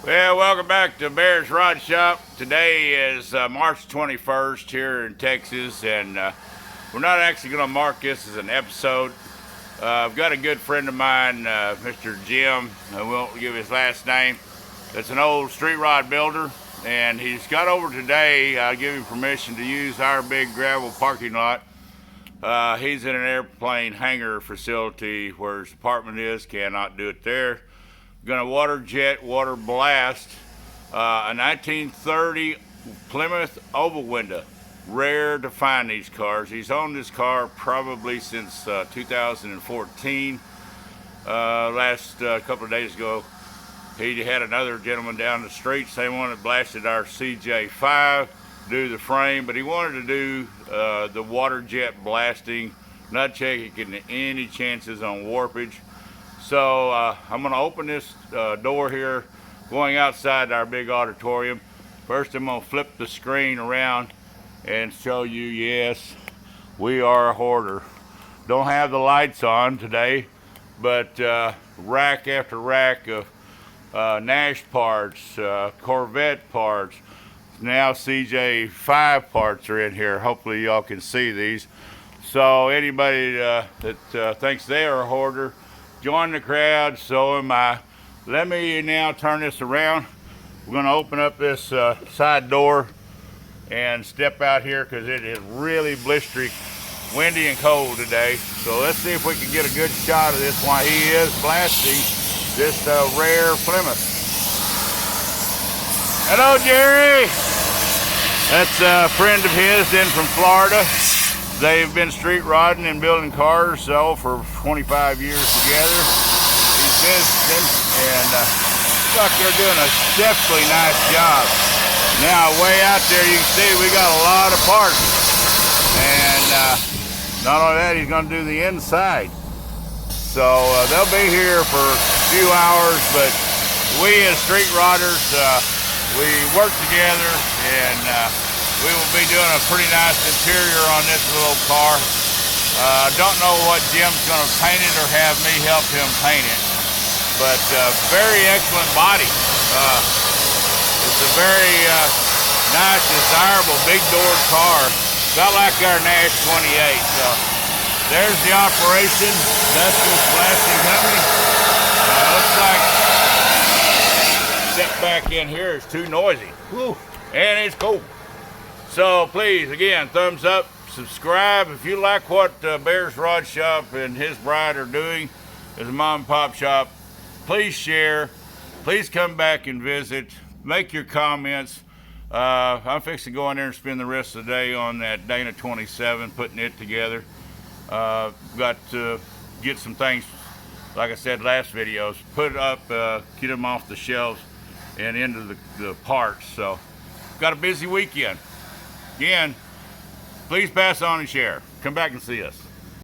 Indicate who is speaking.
Speaker 1: Well, welcome back to Bear's Rod Shop. Today is March 21st here in Texas, and we're not actually going to mark this as an episode. I've got a good friend of mine, Mr. Jim, I won't give his last name, that's an old street rod builder, and he's got over today. I'll give him permission to use our big gravel parking lot. He's in an airplane hangar facility where his apartment is, cannot do it there. Gonna water jet, water blast, a 1930 Plymouth oval window. Rare to find these cars. He's owned this car probably since 2014. Last couple of days ago, he had another gentleman down the street, same one that blasted our CJ5, do the frame, but he wanted to do the water jet blasting, not checking any chances on warpage. So I'm going to open this door here, going outside our big auditorium. First, I'm going to flip the screen around and show you, yes, we are a hoarder. Don't have the lights on today, but rack after rack of Nash parts, Corvette parts, now CJ5 parts are in here. Hopefully y'all can see these. So anybody that thinks they are a hoarder, join the crowd, so am I. Let me now turn this around. We're going to open up this side door and step out here because it is really blistery, windy and cold today. So let's see if we can get a good shot of this while he is blasting this rare Plymouth. Hello, Jerry. That's a friend of his in from Florida. They've been street rodding and building cars for 25 years together. He's visiting, and looks like they're doing a exceptionally nice job. Now, way out there, you can see we got a lot of parts. And not only that, he's going to do the inside. So they'll be here for a few hours, but we as street rodders, we work together, and we will be doing a pretty nice interior on this little car. Don't know what Jim's going to paint it or have me help him paint it, but very excellent body. It's a very nice, desirable, big doored car. About like our Nash 28. So there's the operation. That's this blasting company. Looks like step back in here is too noisy. Woo. And it's cold. So please, again, thumbs up, subscribe. If you like what Bear's Rod Shop and his bride are doing as a mom and pop shop, please share. Please come back and visit. Make your comments. I'm fixing to go in there and spend the rest of the day on that Dana 27, putting it together. Got to get some things, like I said last videos, put it up, get them off the shelves and into the parts. So got a busy weekend. Again, please pass on and share. Come back and see us.